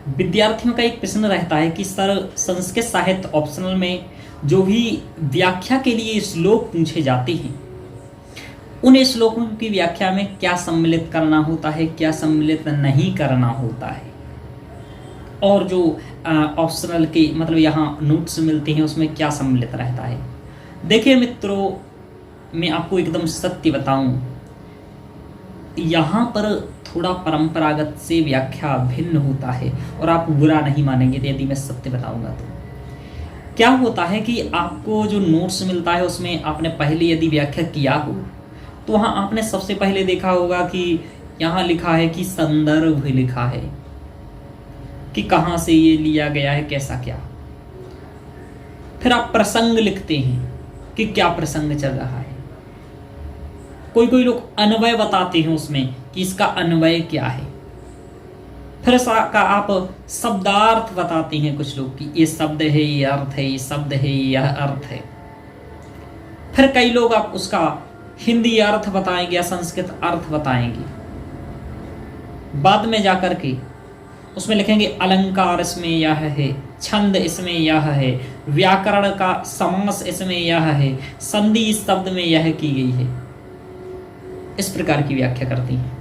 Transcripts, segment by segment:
विद्यार्थियों का एक प्रश्न रहता है कि सर संस्कृत साहित्य ऑप्शनल में जो भी व्याख्या के लिए श्लोक पूछे जाते हैं उन श्लोकों की व्याख्या में क्या सम्मिलित करना होता है, क्या सम्मिलित नहीं करना होता है, और जो ऑप्शनल के मतलब यहाँ नोट्स मिलते हैं उसमें क्या सम्मिलित रहता है। देखिए मित्रों, मैं आपको एकदम सत्य बताऊं, यहाँ पर थोड़ा परंपरागत से व्याख्या भिन्न होता है और आप बुरा नहीं मानेंगे यदि मैं सत्य बताऊंगा। तो क्या होता है कि आपको जो नोट्स मिलता है उसमें आपने पहले यदि व्याख्या किया हो तो वहाँ आपने सबसे पहले देखा होगा कि यहाँ लिखा है कि संदर्भ लिखा है कि कहाँ से ये लिया गया है, कैसा क्या। फिर आप प्रसंग लिखते हैं कि क्या प्रसंग चल रहा है। कोई लोग अन्वय बताते हैं उसमें कि इसका अन्वय क्या है। फिर का आप शब्दार्थ बताते हैं कुछ लोग कि ये शब्द है, ये अर्थ है, ये शब्द है, यह अर्थ है। फिर कई लोग आप उसका हिंदी अर्थ बताएंगे या संस्कृत अर्थ बताएंगे। बाद में जाकर के उसमें लिखेंगे अलंकार इसमें यह है, छंद इसमें यह है, व्याकरण का समास इसमें यह है, संधि इस शब्द में यह की गई है। इस प्रकार की व्याख्या करती हैं।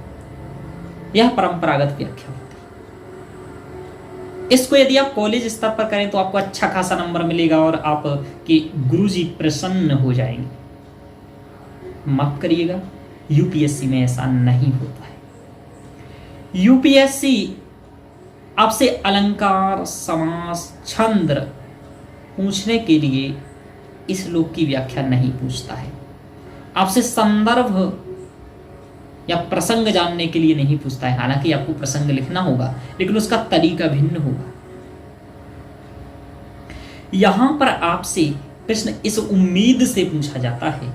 यह परंपरागत व्याख्या होती है। इसको यदि आप कॉलेज स्तर पर करें तो आपको अच्छा खासा नंबर मिलेगा और आपके गुरुजी प्रसन्न हो जाएंगे। माफ करिएगा, यूपीएससी में ऐसा नहीं होता है। यूपीएससी आपसे अलंकार, समास, छंद पूछने के लिए इस श्लोक की व्याख्या नहीं पूछता है। आपसे संदर्भ या प्रसंग जानने के लिए नहीं पूछता है। हालांकि आपको प्रसंग लिखना होगा लेकिन उसका तरीका भिन्न होगा। यहां पर आपसे प्रश्न इस उम्मीद से पूछा जाता है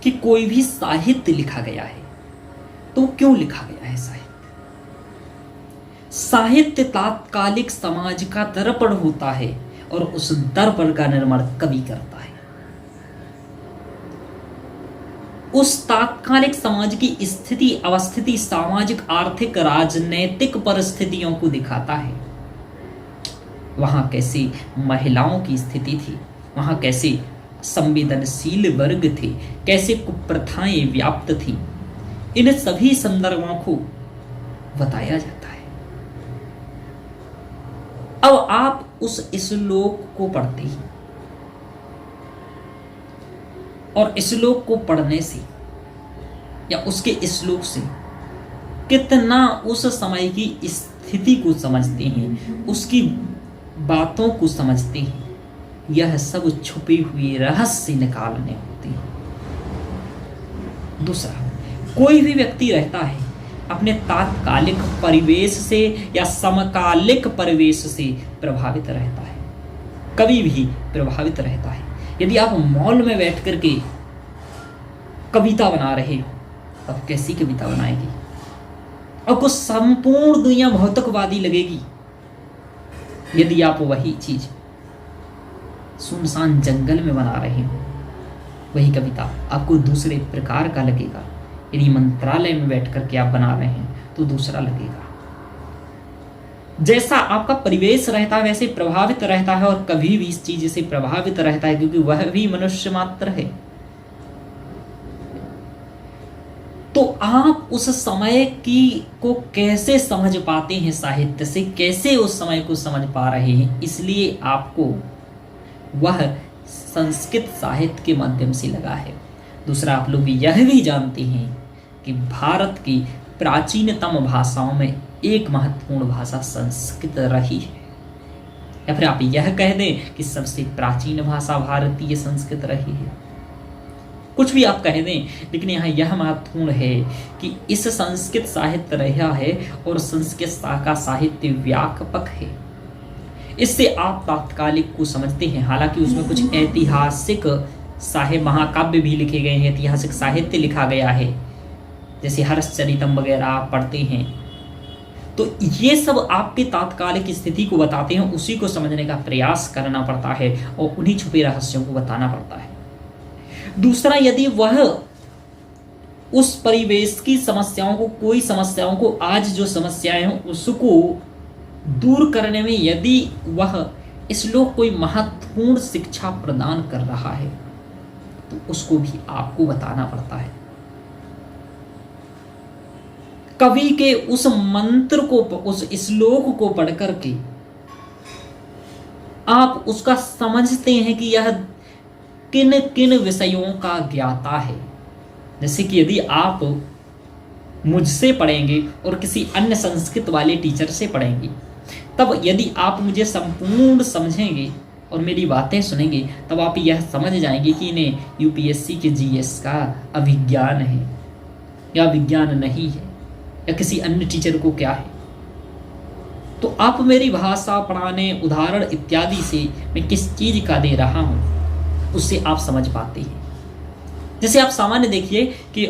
कि कोई भी साहित्य लिखा गया है तो क्यों लिखा गया है। साहित्य तात्कालिक समाज का दर्पण होता है और उस दर्पण का निर्माण कवि करता है। उस तात्कालिक समाज की स्थिति, अवस्थिति, सामाजिक, आर्थिक, राजनैतिक परिस्थितियों को दिखाता है। वहां कैसी महिलाओं की स्थिति थी, वहां कैसे संवेदनशील वर्ग थे, कैसे कुप्रथाएं व्याप्त थी, इन सभी संदर्भों को बताया जाता है। अब आप उस श्लोक को पढ़ते हैं और श्लोक को पढ़ने से या उसके श्लोक से कितना उस समय की स्थिति को समझते हैं, उसकी बातों को समझते हैं, यह सब छुपे हुए रहस्य निकालने होते हैं। दूसरा, कोई भी व्यक्ति रहता है अपने तात्कालिक परिवेश से या समकालिक परिवेश से प्रभावित रहता है, कभी भी प्रभावित रहता है। यदि आप मॉल में बैठ करके कविता बना रहे हो तब कैसी कविता बनाएगी? आपको संपूर्ण दुनिया भौतिकवादी लगेगी। यदि आप वही चीज सुनसान जंगल में बना रहे हो, वही कविता आपको दूसरे प्रकार का लगेगा। यदि मंत्रालय में बैठ करके आप बना रहे हैं तो दूसरा लगेगा। जैसा आपका परिवेश रहता है वैसे प्रभावित रहता है और कभी भी इस चीज से प्रभावित रहता है, क्योंकि वह भी मनुष्य मात्र है। तो आप उस समय की को कैसे समझ पाते हैं, साहित्य से कैसे उस समय को समझ पा रहे हैं, इसलिए आपको वह संस्कृत साहित्य के माध्यम से लगा है। दूसरा, आप लोग यह भी जानते हैं कि भारत की प्राचीनतम भाषाओं में एक महत्वपूर्ण भाषा संस्कृत रही है, या फिर आप यह कह दें कि सबसे प्राचीन भाषा भारतीय संस्कृत रही है। कुछ भी आप कह दें, लेकिन यहाँ यह महत्वपूर्ण है कि इस संस्कृत साहित्य रहा है और संस्कृत का साहित्य व्यापक है। इससे आप तात्कालिक को समझते हैं। हालांकि उसमें कुछ ऐतिहासिक साहित्य, महाकाव्य भी लिखे गए हैं, ऐतिहासिक साहित्य लिखा गया है, जैसे हर्षचरितम वगैरह आप पढ़ते हैं, तो ये सब आपके तात्कालिक स्थिति को बताते हैं। उसी को समझने का प्रयास करना पड़ता है और उन्हीं छुपे रहस्यों को बताना पड़ता है। दूसरा, यदि वह उस परिवेश की समस्याओं को, कोई समस्याओं को, आज जो समस्याएं हैं उसको दूर करने में यदि वह श्लोक कोई महत्वपूर्ण शिक्षा प्रदान कर रहा है तो उसको भी आपको बताना पड़ता है। कवि के उस मंत्र को, उस श्लोक को पढ़ करके आप उसका समझते हैं कि यह किन किन विषयों का ज्ञाता है। जैसे कि यदि आप मुझसे पढ़ेंगे और किसी अन्य संस्कृत वाले टीचर से पढ़ेंगे, तब यदि आप मुझे संपूर्ण समझेंगे और मेरी बातें सुनेंगे, तब आप यह समझ जाएंगे कि इन्हें यूपीएससी के जीएस का अभिज्ञान है या विज्ञान नहीं है, या किसी अन्य टीचर को क्या है। तो आप मेरी भाषा पढ़ाने, उदाहरण इत्यादि से मैं किस चीज का दे रहा हूं, उससे आप समझ पाते हैं। जैसे आप सामान्य देखिए कि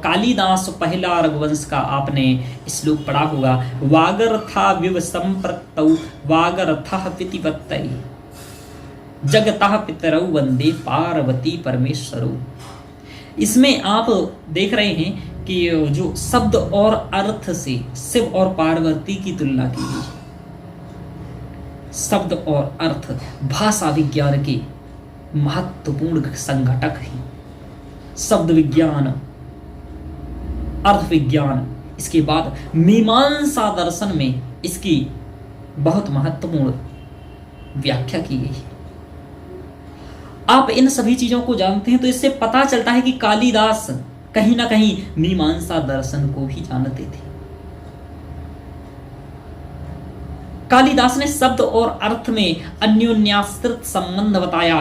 कालिदास पहला रघुवंश का आपने श्लोक पढ़ा होगा, वागर्था विव संप्रक्तौ वागर्थः पितिवत्तै जगतः पितरौ वंदे पार्वती परमेश्वरौ। इसमें आप देख रहे हैं कि जो शब्द और अर्थ से शिव और पार्वती की तुलना की गई है। शब्द और अर्थ भाषा विज्ञान के महत्वपूर्ण संघटक हैं। शब्द विज्ञान, अर्थ विज्ञान, इसके बाद मीमांसा दर्शन में इसकी बहुत महत्वपूर्ण व्याख्या की गई है। आप इन सभी चीजों को जानते हैं तो इससे पता चलता है कि कालिदास कहीं ना कहीं मीमांसा दर्शन को भी जानते थे। कालिदास ने शब्द और अर्थ में अन्योन्याश्रित संबंध बताया,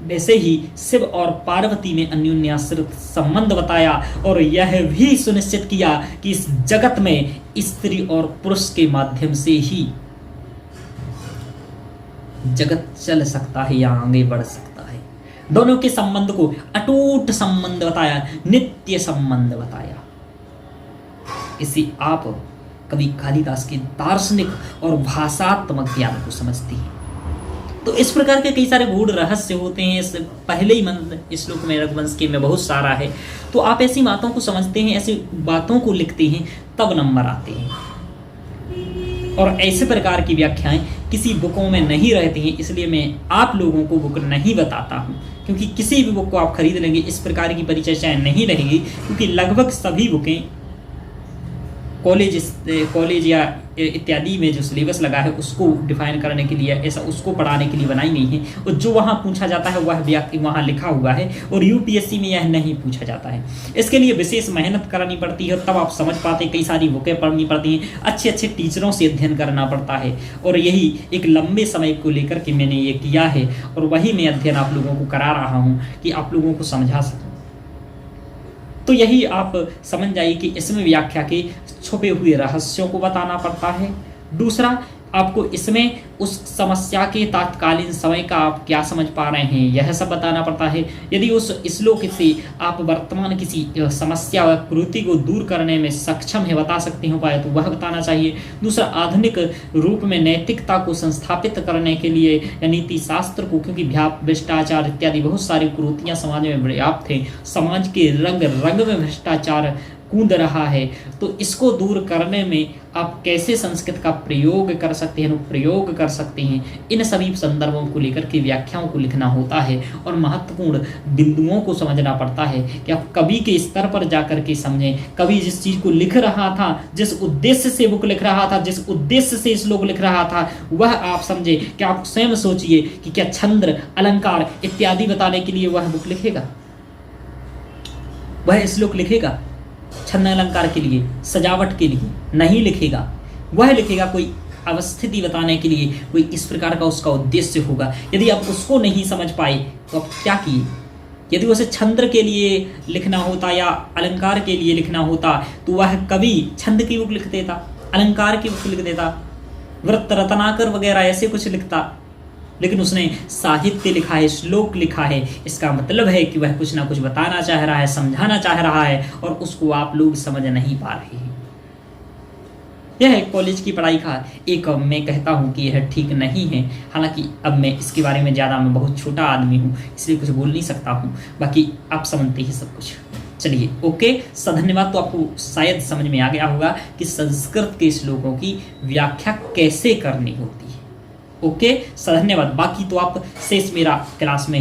वैसे ही शिव और पार्वती में अन्योन्याश्रित संबंध बताया, और यह भी सुनिश्चित किया कि इस जगत में स्त्री और पुरुष के माध्यम से ही जगत चल सकता है या आगे बढ़ सकता है। दोनों के संबंध को अटूट संबंध बताया, नित्य संबंध बताया। इसी आप कवि कालिदास के दार्शनिक और भाषात्मक ज्ञान को समझते हैं। तो इस प्रकार के कई सारे गूढ़ रहस्य होते हैं। इस पहले ही मंत्र श्लोक में रघुवंश के में बहुत सारा है। तो आप ऐसी बातों को समझते हैं, ऐसी बातों को लिखते हैं, तब नंबर आते हैं। और ऐसे प्रकार की व्याख्याएं किसी बुकों में नहीं रहती हैं, इसलिए मैं आप लोगों को बुक नहीं बताता हूं, क्योंकि किसी भी बुक को आप खरीद लेंगे इस प्रकार की परिचर्चाएं नहीं रहेगी, क्योंकि लगभग सभी बुकें कॉलेज या इत्यादि में जो सिलेबस लगा है उसको डिफाइन करने के लिए, ऐसा उसको पढ़ाने के लिए बनाई नहीं है। और जो वहाँ पूछा जाता है वह वहाँ लिखा हुआ है, और यूपीएससी में यह नहीं पूछा जाता है। इसके लिए विशेष मेहनत करनी पड़ती है, तब आप समझ पाते हैं। कई सारी बुकें पढ़नी पड़ती हैं, अच्छे अच्छे टीचरों से अध्ययन करना पड़ता है, और यही एक लंबे समय को लेकर के मैंने ये किया है, और वही मैं अध्ययन आप लोगों को करा रहा हूँ कि आप लोगों को समझा सकूँ। तो यही आप समझ जाइए कि इसमें व्याख्या के छुपे हुए रहस्यों को बताना पड़ता है। दूसरा, आपको इसमें उस समस्या के तात्कालीन समय का आप क्या समझ पा रहे हैं, यह सब बताना पड़ता है। यदि उस श्लोक से आप वर्तमान किसी समस्या व कृति को दूर करने में सक्षम है, बता सकते हो पाए, तो वह बताना चाहिए। दूसरा, आधुनिक रूप में नैतिकता को संस्थापित करने के लिए या नीति शास्त्र को, क्योंकि भ्रष्टाचार इत्यादि बहुत सारी कुरीतियां समाज में पर्याप्त हैं, समाज के रंग रंग में भ्रष्टाचार कूद रहा है, तो इसको दूर करने में आप कैसे संस्कृत का प्रयोग कर सकते हैं, प्रयोग कर सकते हैं। इन सभी संदर्भों को लेकर के व्याख्याओं को लिखना होता है, और महत्वपूर्ण बिंदुओं को समझना पड़ता है कि आप कवि के स्तर पर जाकर के समझें। कवि जिस चीज को लिख रहा था, जिस उद्देश्य से बुक लिख रहा था, जिस उद्देश्य से श्लोक लिख रहा था, वह आप समझे। कि आप स्वयं सोचिए कि क्या छंद, अलंकार इत्यादि बताने के लिए वह बुक लिखेगा, वह श्लोक लिखेगा? छंद अलंकार के लिए, सजावट के लिए नहीं लिखेगा। वह लिखेगा कोई अवस्थिति बताने के लिए, कोई इस प्रकार का उसका उद्देश्य होगा। यदि आप उसको नहीं समझ पाए तो आप क्या किए? यदि उसे छंद के लिए लिखना होता या अलंकार के लिए लिखना होता, तो वह कवि छंद की बुक लिख देता, अलंकार की बुक लिख देता, वृत्त रत्नाकर वगैरह ऐसे कुछ लिखता। लेकिन उसने साहित्य लिखा है, श्लोक लिखा है, इसका मतलब है कि वह कुछ ना कुछ बताना चाह रहा है, समझाना चाह रहा है, और उसको आप लोग समझ नहीं पा रहे हैं। यह कॉलेज की पढ़ाई का एक, मैं कहता हूँ कि यह ठीक नहीं है। हालांकि अब मैं इसके बारे में ज़्यादा, मैं बहुत छोटा आदमी हूँ, इसलिए कुछ बोल नहीं सकता हूँ। बाकी आप समझते ही सब कुछ। चलिए ओके, धन्यवाद। तो आपको शायद समझ में आ गया होगा कि संस्कृत के श्लोकों की व्याख्या कैसे करनी होती है। ओके, धन्यवाद। बाकी तो आप शेष मेरा क्लास में